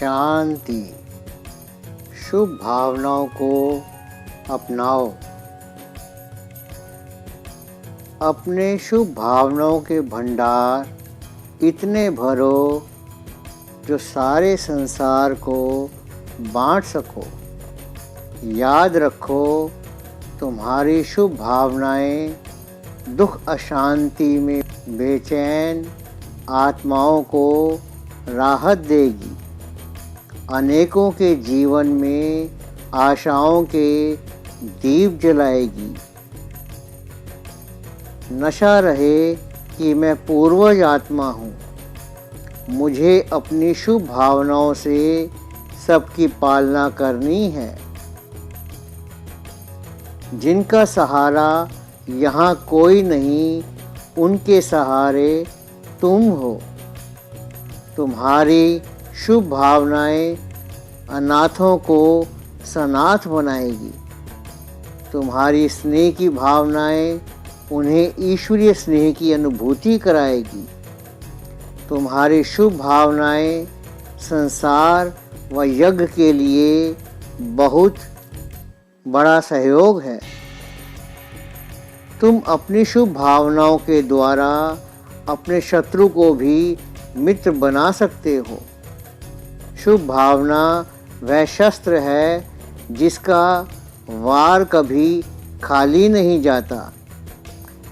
शांति। शुभ भावनाओं को अपनाओ। अपने शुभ भावनाओं के भंडार इतने भरो जो सारे संसार को बांट सको। याद रखो, तुम्हारी शुभ भावनाएं दुख अशांति में बेचैन आत्माओं को राहत देगी, अनेकों के जीवन में आशाओं के दीप जलाएगी। नशा रहे कि मैं पूर्वज आत्मा हूँ, मुझे अपनी शुभ भावनाओं से सबकी पालना करनी है। जिनका सहारा यहाँ कोई नहीं, उनके सहारे तुम हो। तुम्हारी शुभ भावनाएं अनाथों को सनाथ बनाएगी। तुम्हारी स्नेह की भावनाएं उन्हें ईश्वरीय स्नेह की अनुभूति कराएगी। तुम्हारी शुभ भावनाएं संसार व यज्ञ के लिए बहुत बड़ा सहयोग है। तुम अपनी शुभ भावनाओं के द्वारा अपने शत्रु को भी मित्र बना सकते हो। शुभ भावना वह शस्त्र है जिसका वार कभी खाली नहीं जाता,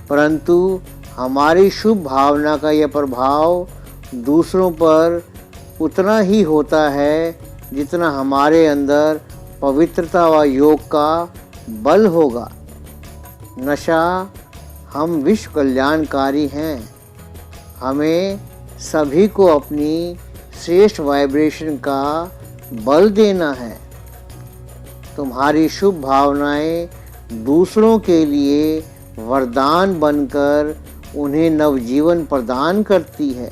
परंतु हमारी शुभ भावना का यह प्रभाव दूसरों पर उतना ही होता है जितना हमारे अंदर पवित्रता व योग का बल होगा। नशा, हम विश्व कल्याणकारी हैं। हमें सभी को अपनी श्रेष्ठ वाइब्रेशन का बल देना है। तुम्हारी शुभ भावनाएं दूसरों के लिए वरदान बनकर उन्हें नवजीवन प्रदान करती है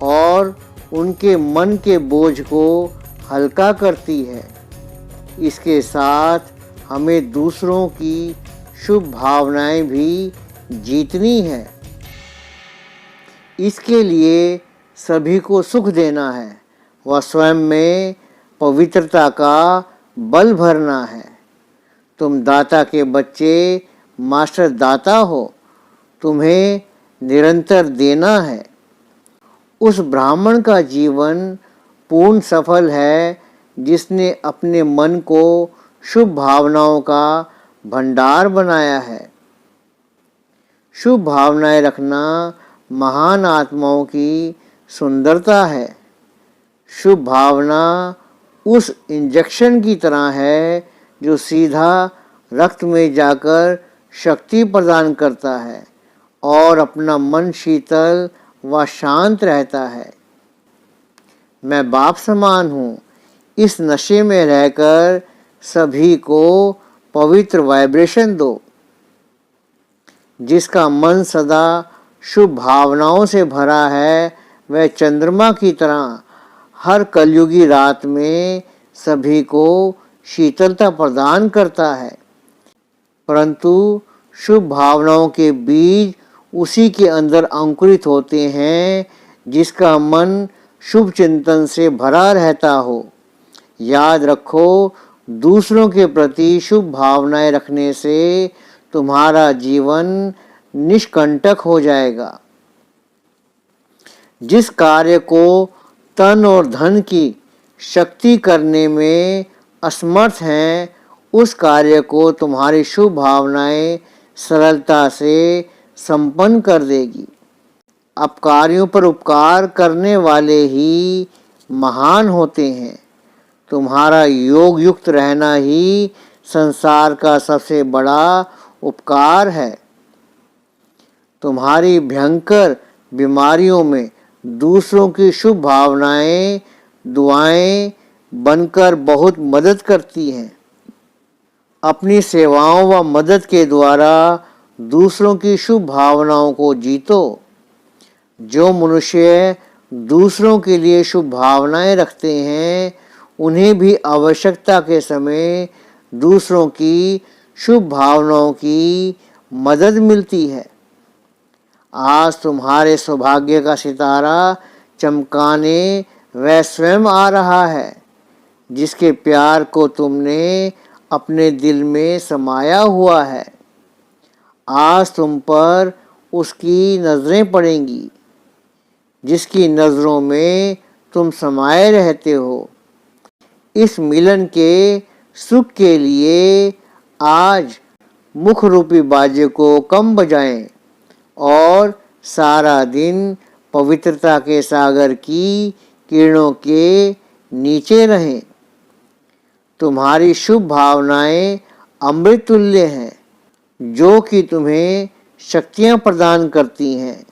और उनके मन के बोझ को हल्का करती है। इसके साथ हमें दूसरों की शुभ भावनाएं भी जीतनी है। इसके लिए सभी को सुख देना है व स्वयं में पवित्रता का बल भरना है। तुम दाता के बच्चे मास्टर दाता हो, तुम्हें निरंतर देना है। उस ब्राह्मण का जीवन पूर्ण सफल है जिसने अपने मन को शुभ भावनाओं का भंडार बनाया है। शुभ भावनाएं रखना महान आत्माओं की सुंदरता है। शुभ भावना उस इंजेक्शन की तरह है जो सीधा रक्त में जाकर शक्ति प्रदान करता है और अपना मन शीतल व शांत रहता है। मैं बाप समान हूँ। इस नशे में रहकर सभी को पवित्र वाइब्रेशन दो। जिसका मन सदा शुभ भावनाओं से भरा है, वह चंद्रमा की तरह हर कलयुगी रात में सभी को शीतलता प्रदान करता है। परंतु शुभ भावनाओं के बीज उसी के अंदर अंकुरित होते हैं जिसका मन शुभ चिंतन से भरा रहता हो। याद रखो, दूसरों के प्रति शुभ भावनाएं रखने से तुम्हारा जीवन निष्कंटक हो जाएगा। जिस कार्य को तन और धन की शक्ति करने में असमर्थ हैं, उस कार्य को तुम्हारी शुभ भावनाएं सरलता से संपन्न कर देगी। अपकारियों पर उपकार करने वाले ही महान होते हैं। तुम्हारा योग युक्त रहना ही संसार का सबसे बड़ा उपकार है। तुम्हारी भयंकर बीमारियों में दूसरों की शुभ भावनाएं दुआएं बनकर बहुत मदद करती हैं। अपनी सेवाओं व मदद के द्वारा दूसरों की शुभ भावनाओं को जीतो। जो मनुष्य दूसरों के लिए शुभ भावनाएं रखते हैं, उन्हें भी आवश्यकता के समय दूसरों की शुभ भावनाओं की मदद मिलती है। आज तुम्हारे सौभाग्य का सितारा चमकाने वह स्वयं आ रहा है जिसके प्यार को तुमने अपने दिल में समाया हुआ है। आज तुम पर उसकी नज़रें पड़ेंगी जिसकी नज़रों में तुम समाये रहते हो। इस मिलन के सुख के लिए आज मुख रूपी बाजे को कम बजाएं और सारा दिन पवित्रता के सागर की किरणों के नीचे रहें। तुम्हारी शुभ भावनाएं अमृत तुल्य हैं जो कि तुम्हें शक्तियां प्रदान करती हैं,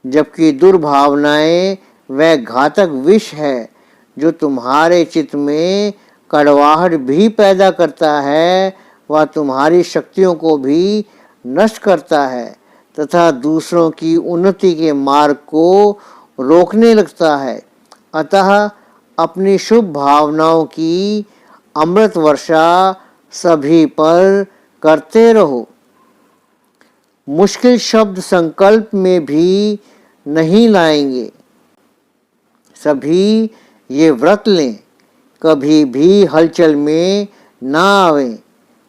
जबकि दुर्भावनाएं वह घातक विष है जो तुम्हारे चित्त में कड़वाहट भी पैदा करता है। वह तुम्हारी शक्तियों को भी नष्ट करता है तथा दूसरों की उन्नति के मार्ग को रोकने लगता है। अतः अपनी शुभ भावनाओं की अमृत वर्षा सभी पर करते रहो। मुश्किल शब्द संकल्प में भी नहीं लाएंगे। सभी ये व्रत लें, कभी भी हलचल में ना आवें,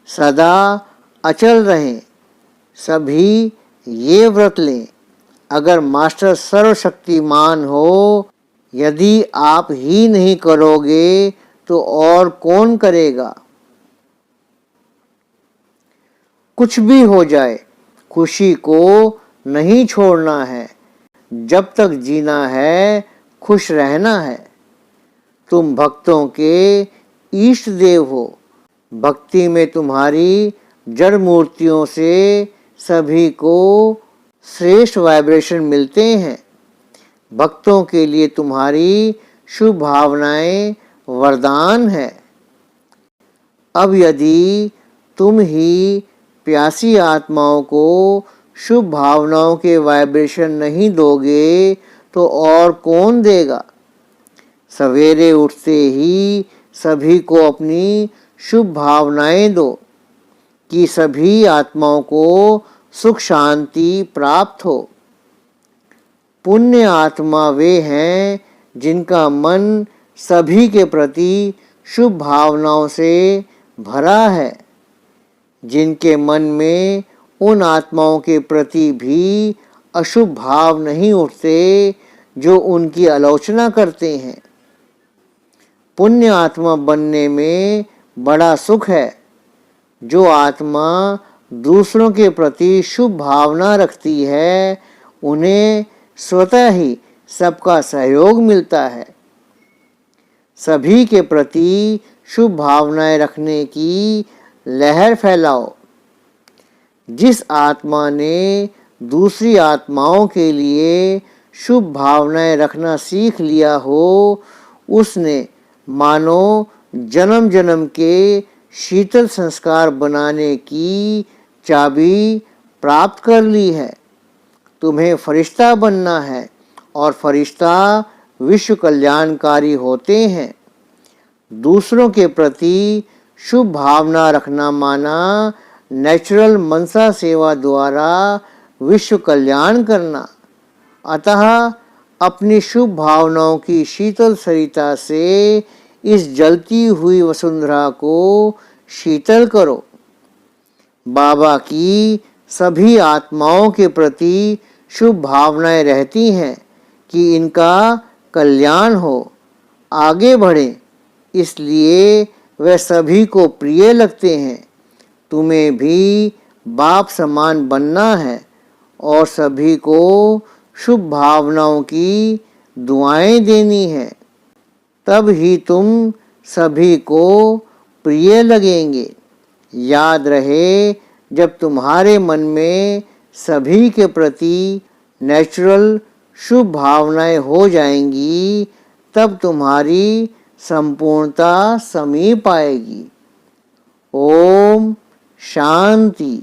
सदा अचल रहें। सभी ये व्रत लें। अगर मास्टर सर्वशक्तिमान हो, यदि आप ही नहीं करोगे तो और कौन करेगा। कुछ भी हो जाए, खुशी को नहीं छोड़ना है। जब तक जीना है, खुश रहना है। तुम भक्तों के इष्ट देव हो। भक्ति में तुम्हारी जड़ मूर्तियों से सभी को श्रेष्ठ वाइब्रेशन मिलते हैं। भक्तों के लिए तुम्हारी शुभ भावनाएं वरदान है। अब यदि तुम ही प्यासी आत्माओं को शुभ भावनाओं के वाइब्रेशन नहीं दोगे तो और कौन देगा। सवेरे उठते ही सभी को अपनी शुभ भावनाएं दो कि सभी आत्माओं को सुख शांति प्राप्त हो। पुण्य आत्मा वे हैं जिनका मन सभी के प्रति शुभ भावनाओं से भरा है, जिनके मन में उन आत्माओं के प्रति भी अशुभ भाव नहीं उठते जो उनकी आलोचना करते हैं। पुण्य आत्मा बनने में बड़ा सुख है। जो आत्मा दूसरों के प्रति शुभ भावना रखती है, उन्हें स्वतः ही सबका सहयोग मिलता है। सभी के प्रति शुभ भावनाएं रखने की लहर फैलाओ। जिस आत्मा ने दूसरी आत्माओं के लिए शुभ भावनाएं रखना सीख लिया हो, उसने मानो जन्म जन्म के शीतल संस्कार बनाने की चाबी प्राप्त कर ली है। तुम्हें फरिश्ता बनना है और फरिश्ता विश्व कल्याणकारी होते हैं। दूसरों के प्रति शुभ भावना रखना माना नेचुरल मनसा सेवा द्वारा विश्व कल्याण करना। अतः अपनी शुभ भावनाओं की शीतल सरिता से इस जलती हुई वसुंधरा को शीतल करो। बाबा की सभी आत्माओं के प्रति शुभ भावनाएं रहती हैं कि इनका कल्याण हो, आगे बढ़ें, इसलिए वे सभी को प्रिय लगते हैं। तुम्हें भी बाप समान बनना है और सभी को शुभ भावनाओं की दुआएं देनी है। तब ही तुम सभी को प्रिय लगेंगे। याद रहे, जब तुम्हारे मन में सभी के प्रति नेचुरल शुभ भावनाएं हो जाएंगी, तब तुम्हारी संपूर्णता समीप आएगी। ओम शांति।